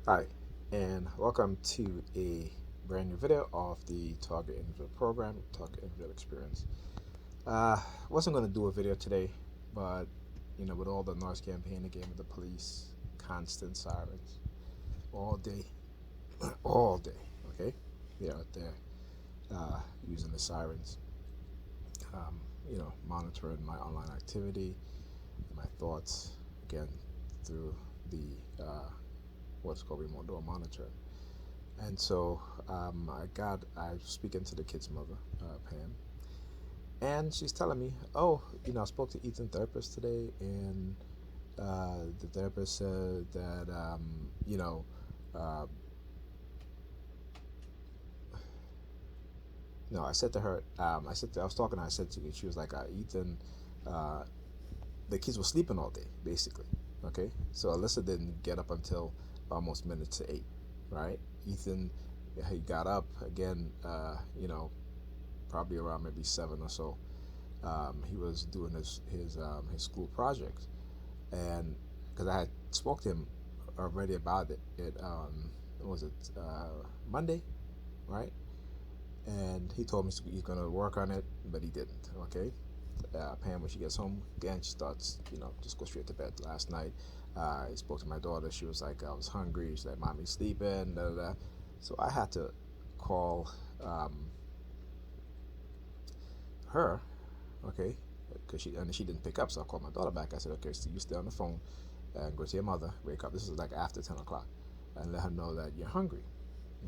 Hi, and welcome to a brand new video of the Target Individual program, Target Individual Experience. Wasn't going to do a video today, but with all the noise campaign again with the police, constant sirens, all day, all day. Okay, they're out there using the sirens. Monitoring my online activity, my thoughts again through the what's called remote door monitoring. And so I was speaking to the kid's mother, Pam, and she's telling me, oh, I spoke to Ethan's therapist today, and the therapist said that, uh, no, I said to her, I was talking to her, I said to her, she was like, Ethan, uh, the kids were sleeping all day, basically. Okay, so Alyssa didn't get up until almost minute to 8, right? Ethan, he got up again, probably around maybe 7 or so. He was doing his school projects, and because I had spoke to him already about it what was it Monday, right? And he told me he's gonna work on it, but he didn't. Okay. Pam, when she gets home again, she starts, just go straight to bed. Last night, I spoke to my daughter. She was like, I was hungry. She's like, "Mommy's sleeping." Da, da, da. So I had to call her, okay, because she didn't pick up. So I called my daughter back. I said, "Okay, so you stay on the phone and go to your mother. Wake up. This is like after 10 o'clock, and let her know that you're hungry,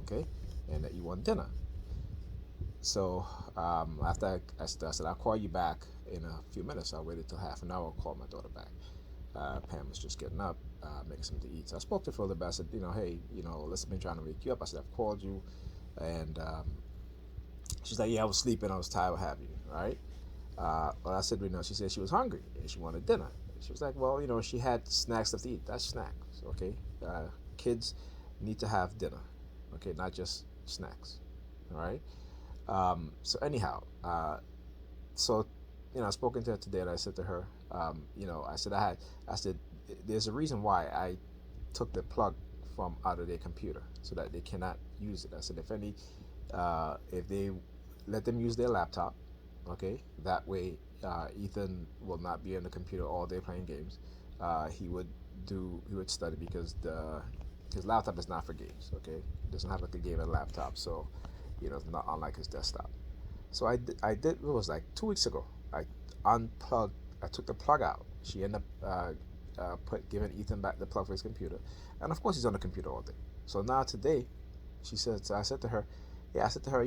okay, and that you want dinner." So after I said, I'll call you back in a few minutes. I waited till half an hour, called my daughter back. Pam was just getting up, making something to eat. So I spoke to her for a little bit. I said, hey, Alyssa been trying to wake you up. I said, I've called you. And she's like, yeah, I was sleeping. I was tired, what have you, right? Well, I said, she said she was hungry and she wanted dinner. She was like, well, she had snacks stuff to eat. That's snacks, okay? Kids need to have dinner, okay? Not just snacks, all right? So anyhow, so I spoken to her today, and I said to her, I said, there's a reason why I took the plug from out of their computer so that they cannot use it. I said, if they let them use their laptop, okay, that way Ethan will not be on the computer all day playing games. He would study because the his laptop is not for games. Okay, he doesn't have like a gaming laptop, so it's not unlike his desktop. So I did. It was like 2 weeks ago. I unplugged. I took the plug out. She ended up giving Ethan back the plug for his computer, and of course he's on the computer all day. So now today, I said to her, yeah, I said to her,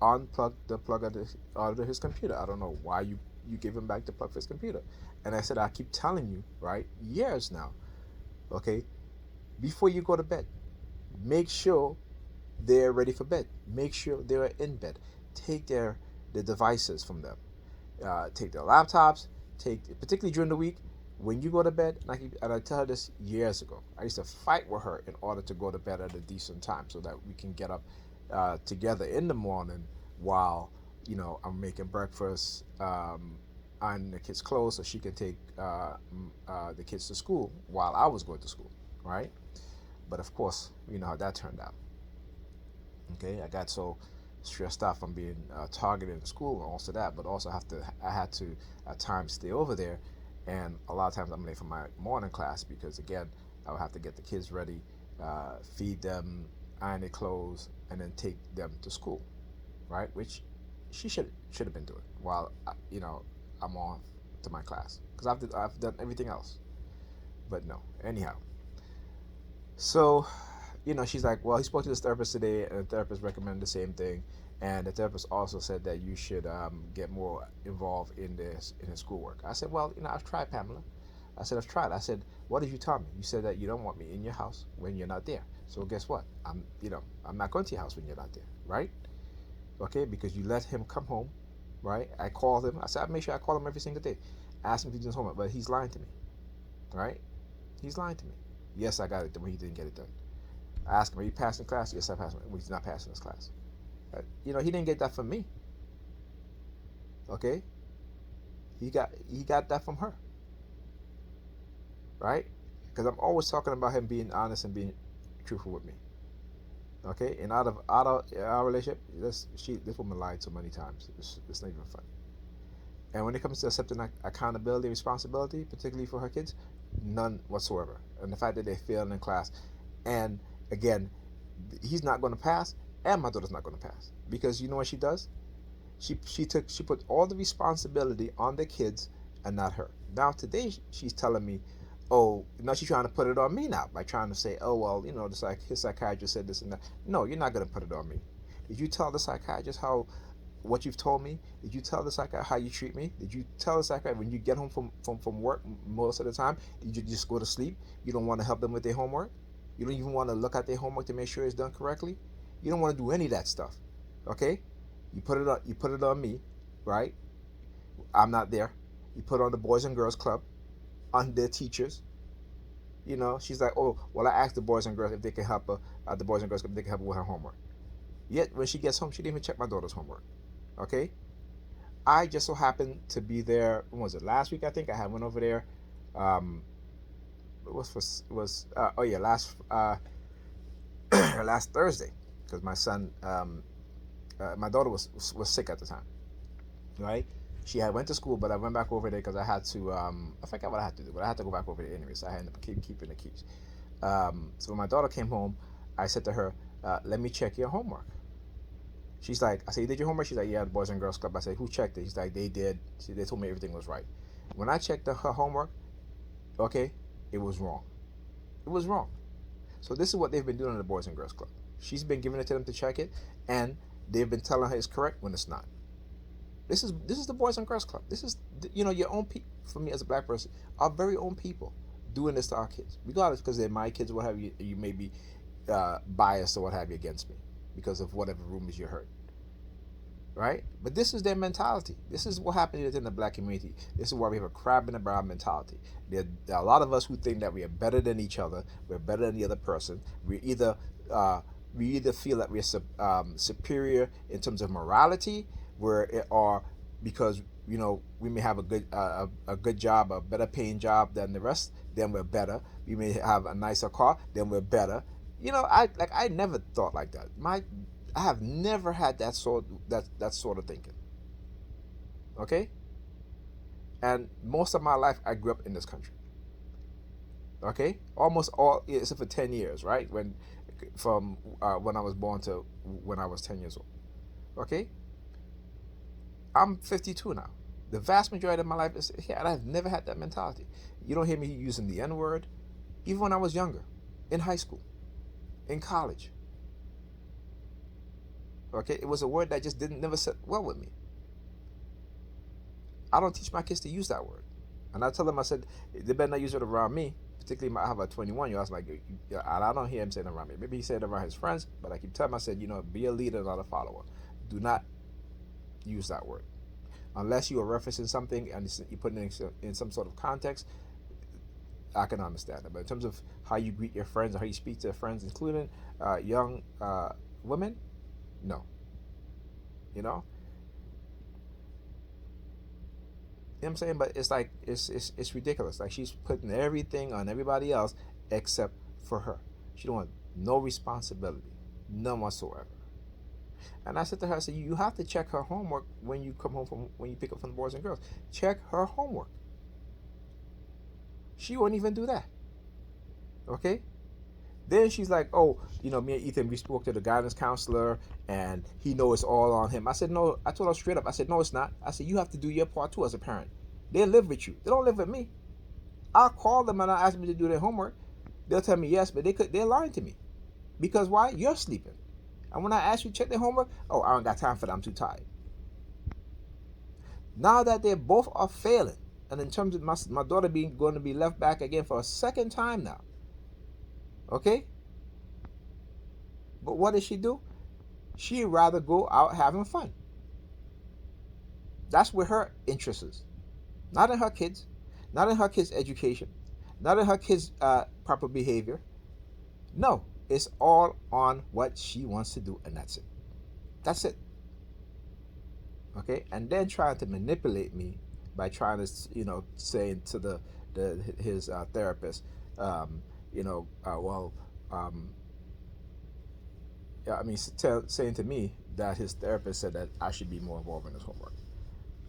unplug the plug out of his computer. I don't know why you gave him back the plug for his computer, and I said I keep telling you, right, years now, okay, before you go to bed, make sure they're ready for bed. Make sure they're in bed. Take the devices from them. Take their laptops. Particularly during the week when you go to bed. And I tell her this years ago. I used to fight with her in order to go to bed at a decent time so that we can get up together in the morning while I'm making breakfast. On the kids' clothes so she can take the kids to school while I was going to school, right? But of course, you know how that turned out. Okay, I got so stressed out from being targeted in school and also that, but also I had to at times stay over there, and a lot of times I'm late for my morning class because again I would have to get the kids ready, feed them, iron their clothes, and then take them to school, right? Which she should have been doing while I'm on to my class because I've done everything else, but no. Anyhow, so, she's like, well, he spoke to this therapist today, and the therapist recommended the same thing. And the therapist also said that you should get more involved in his schoolwork. I said, well, I've tried, Pamela. I said, I've tried. I said, what did you tell me? You said that you don't want me in your house when you're not there. So guess what? I'm not going to your house when you're not there, right? Okay, because you let him come home, right? I called him. I said, I make sure I call him every single day. Ask him if he did his homework, but he's lying to me, right? He's lying to me. Yes, I got it when he didn't get it done. I asked him, are you passing class? Yes, I passed. Well, he's not passing this class. He didn't get that from me. Okay, he got that from her, right? Because I'm always talking about him being honest and being truthful with me. Okay, and out of our relationship, this woman lied so many times. It's not even funny. And when it comes to accepting accountability and responsibility, particularly for her kids, none whatsoever. And the fact that they failed in class, and again, he's not going to pass, and my daughter's not going to pass because you know what she does? She put all the responsibility on the kids and not her. Now today she's telling me, oh, now she's trying to put it on me now by trying to say, oh well, his psychiatrist said this and that. No, you're not going to put it on me. Did you tell the psychiatrist how what you've told me? Did you tell the psychiatrist how you treat me? Did you tell the psychiatrist when you get home from work most of the time, did you just go to sleep? You don't want to help them with their homework? You don't even want to look at their homework to make sure it's done correctly? You don't want to do any of that stuff. Okay? You put it on me, right? I'm not there. You put it on the Boys and Girls Club, on their teachers. She's like, oh, well, I asked the boys and girls if they can help her at the Boys and Girls Club, if they can help her with her homework. Yet when she gets home, she didn't even check my daughter's homework. Okay? I just so happened to be there. When was it? Last week, I think I had went over there. It was oh yeah, last Thursday, because my son, my daughter was sick at the time, right? She had went to school, but I went back over there because I had to. I forgot what I had to do, but I had to go back over there anyway. So I had to keep keeping the keys. So when my daughter came home, I said to her, "Let me check your homework." She's like, I said, "You did your homework?" She's like, "Yeah, the Boys and Girls Club." I said, "Who checked it?" She's like, "They did." They told me everything was right. When I checked her homework, okay, it was wrong. It was wrong. So this is what they've been doing in the Boys and Girls Club. She's been giving it to them to check it, and they've been telling her it's correct when it's not. This is the Boys and Girls Club. This is your own people. For me as a black person, our very own people doing this to our kids, regardless because they're my kids or what have you. You may be biased or what have you against me because of whatever rumors you heard, right? But this is their mentality. This is what happens within the black community. This is why we have a crab in the barrel mentality. There are a lot of us who think that we are better than each other. We're better than the other person. We either feel that we're superior in terms of morality, or because we may have a good job, a better paying job than the rest, then we're better. We may have a nicer car, then we're better. I never thought like that. I have never had that sort of thinking. Okay, and most of my life I grew up in this country. Okay, almost all except for 10 years, right? From when I was born to when I was 10 years old. Okay, I'm 52 now. The vast majority of my life is here, and I've never had that mentality. You don't hear me using the N word, even when I was younger, in high school, in college. Okay, it was a word that just didn't never sit well with me. I don't teach my kids to use that word, and I tell them, I said they better not use it around me. Particularly, I have a 21-year-old. I was like, I don't hear him saying it around me. Maybe he said it around his friends, but I keep telling him, I said, be a leader, not a follower. Do not use that word unless you are referencing something and you put it in some sort of context. I can understand it, but in terms of how you greet your friends or how you speak to friends, including young women, no. You know what I'm saying? But it's like it's ridiculous. Like she's putting everything on everybody else except for her. She don't want no responsibility, none whatsoever. And I said to her, I said, you have to check her homework when you come home when you pick up from the Boys and Girls. Check her homework. She won't even do that. Okay? Then she's like, oh, me and Ethan, we spoke to the guidance counselor and he knows it's all on him. I said, no, I told her straight up. I said, no, it's not. I said, you have to do your part too as a parent. They live with you. They don't live with me. I'll call them and I ask them to do their homework. They'll tell me yes, but they're lying to me. Because why? You're sleeping. And when I ask you to check their homework, oh, I don't got time for that. I'm too tired. Now that they both are failing, and in terms of my daughter going to be left back again for a second time now. Okay? But what does she do? She'd rather go out having fun. That's where her interest is. Not in her kids, not in her kids' education, not in her kids' proper behavior. No, it's all on what she wants to do, and that's it. That's it. Okay? And then trying to manipulate me by trying to, saying to his therapist, well, I mean, saying to me that his therapist said that I should be more involved in his homework.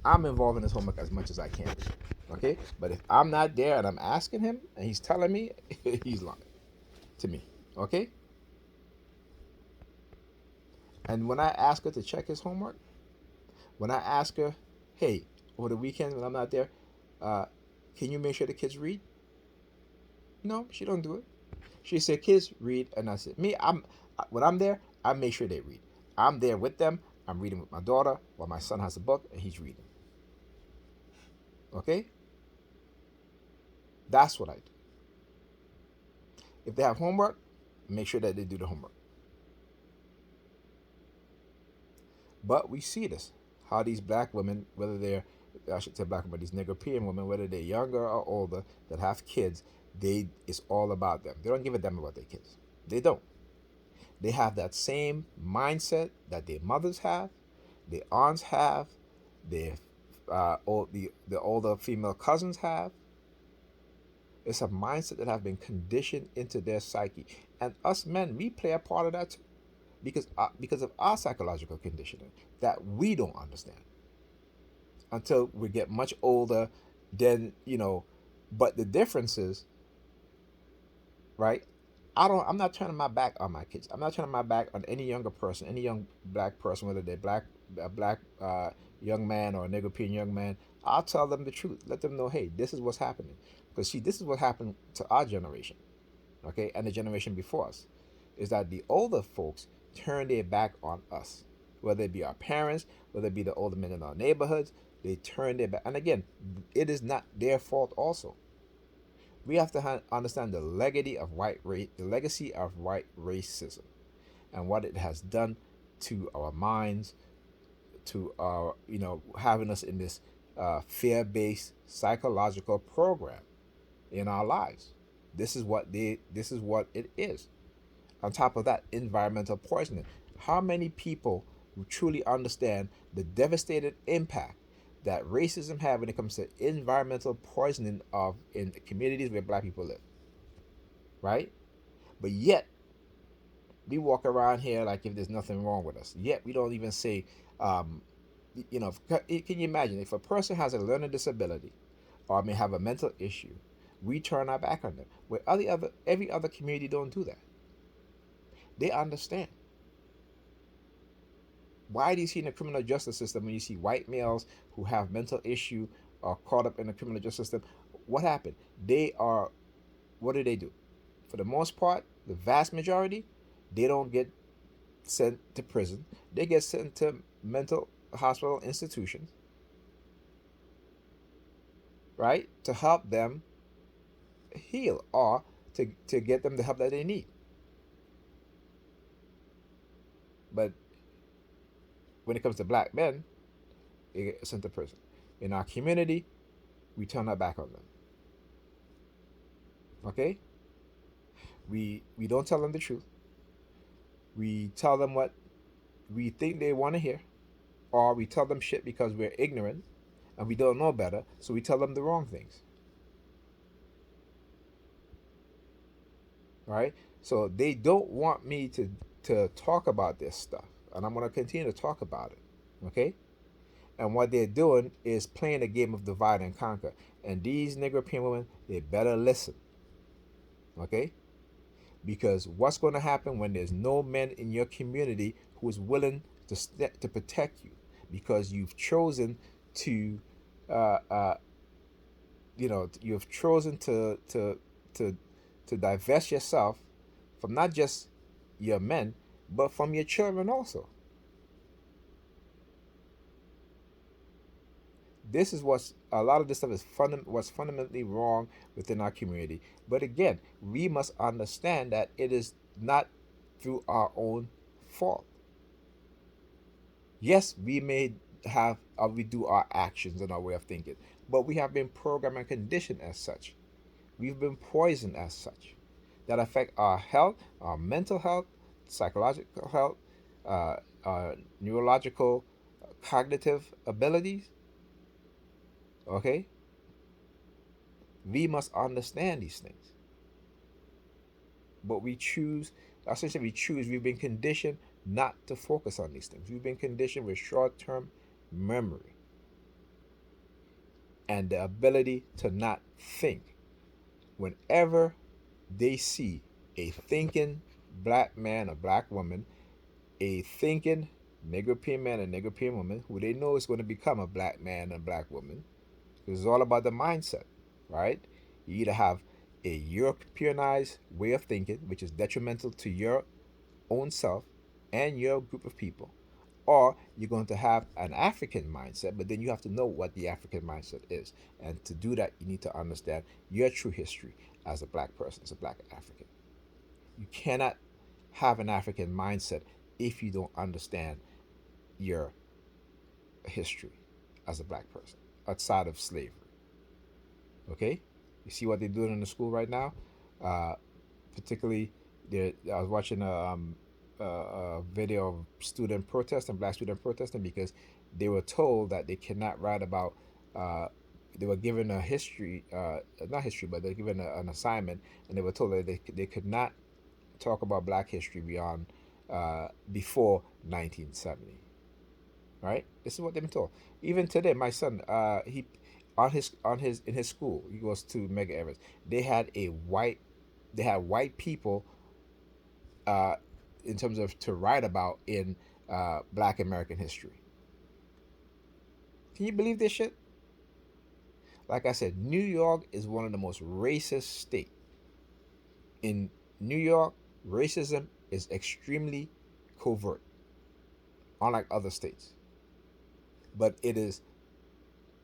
I'm involved in his homework as much as I can be. Okay? But if I'm not there and I'm asking him and he's telling me, he's lying to me. Okay? And when I ask her to check his homework, when I ask her, hey, over the weekend when I'm not there, uh, can you make sure the kids read? No, she don't do it. She said, kids read, and I said, me, when I'm there, I make sure they read. I'm there with them. I'm reading with my daughter while my son has a book and he's reading. Okay? That's what I do. If they have homework, make sure that they do the homework. But we see this, how these black women, whether they're, I should say black women, these Negropean women, whether they're younger or older, that have kids, it's all about them. They don't give a damn about their kids. They don't. They have that same mindset that their mothers have, their aunts have, their the older female cousins have. It's a mindset that have been conditioned into their psyche, and us men, we play a part of that too, because of our psychological conditioning that we don't understand until we get much older. Then but the difference is, right? I'm not turning my back on my kids. I'm not turning my back on any younger person, any young black person, whether they're a black young man or a Negropean young man. I'll tell them the truth. Let them know, hey, this is what's happening. Because see, this is what happened to our generation, okay, and the generation before us, is that the older folks turn their back on us, whether it be our parents, whether it be the older men in our neighborhoods. They turn their back, and again, it is not their fault. Also, we have to understand the legacy of white racism, and what it has done to our minds, to our having us in this fear-based psychological program in our lives. This is what it is. On top of that, environmental poisoning. How many people who truly understand the devastating impact that racism have when it comes to environmental poisoning of in communities where black people live, right? But yet we walk around here like if there's nothing wrong with us. Yet we don't even say, um, can you imagine if a person has a learning disability or may have a mental issue, we turn our back on them. Where every other community don't do that. They understand. Why do you see in the criminal justice system when you see white males who have mental issue are caught up in the criminal justice system? What happened? What do they do? For the most part, the vast majority, they don't get sent to prison. They get sent to mental hospital institutions, right? To help them heal or to get them the help that they need. But when it comes to black men, they get sent to prison. In our community, we turn our back on them. Okay? We don't tell them the truth. We tell them what we think they want to hear, or we tell them shit because we're ignorant and we don't know better, so we tell them the wrong things. Right? So they don't want me to talk about this stuff, and I'm going to continue to talk about it. Okay? And what they're doing is playing a game of divide and conquer. And these Negropean women, they better listen. Okay? Because what's going to happen when there's no men in your community who is willing to protect you, because you've chosen to, uh, uh, you've chosen to divest yourself from not just your men, but from your children also. This is what's a lot of this stuff is what's fundamentally wrong within our community. But again, we must understand that it is not through our own fault. Yes, we may have we do our actions and our way of thinking, but we have been programmed and conditioned as such. We've been poisoned as such that affect our health, our mental health, psychological health, neurological, cognitive abilities. Okay, we must understand these things. But we choose, essentially, we've been conditioned not to focus on these things. We've been conditioned with short-term memory and the ability to not think. Whenever they see a thinking black man or black woman, a thinking Negropean man and Negropean woman, who they know is going to become a black man and a black woman, because it's all about the mindset, right? You either have a Europeanized way of thinking, which is detrimental to your own self and your group of people, or you're going to have an African mindset, but then you have to know what the African mindset is. And to do that, you need to understand your true history as a black person, as a black African. You cannot have an African mindset if you don't understand your history as a black person outside of slavery. Okay? You see what they're doing in the school right now? Uh, Particularly, I was watching a video of student protesting, black student protesting, because they were told that they cannot write about. They were given a history, not history, but they're given an assignment, and they were told that they could not talk about black history beyond before 1970. Right? This is what they've been told. Even today, my son, he on his in his school, he goes to Mega Evans. They had white people uh, in terms of to write about in Black American history. Can you believe this shit? Like I said, New York is one of the most racist states. In New York, racism is extremely covert, unlike other states. But it is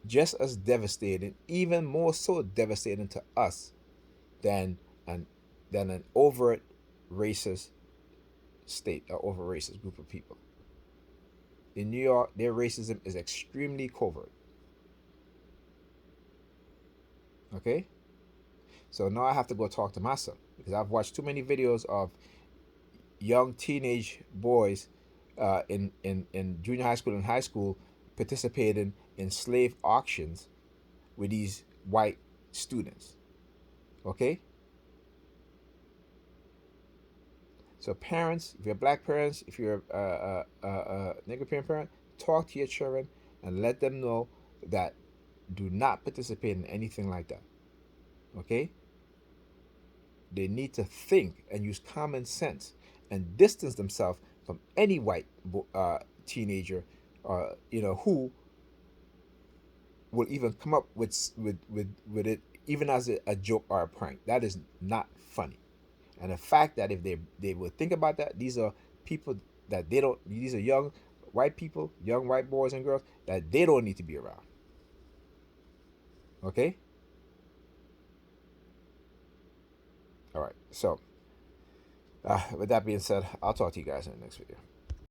just as devastating, even more so devastating to us than an overt racist state or over racist group of people. In New York, their racism is extremely covert. Okay? So now I have to go talk to my son because I've watched too many videos of young teenage boys in junior high school and high school participating in slave auctions with these white students. Okay? So parents, if you're black parents, if you're a Negropean parent, talk to your children and let them know that do not participate in anything like that. Okay? They need to think and use common sense and distance themselves from any white teenager, who will even come up with it even as a joke or a prank. That is not funny. And the fact that if they would think about that, these are people that they don't. These are young white people, young white boys and girls that they don't need to be around. Okay. All right. So, with that being said, I'll talk to you guys in the next video.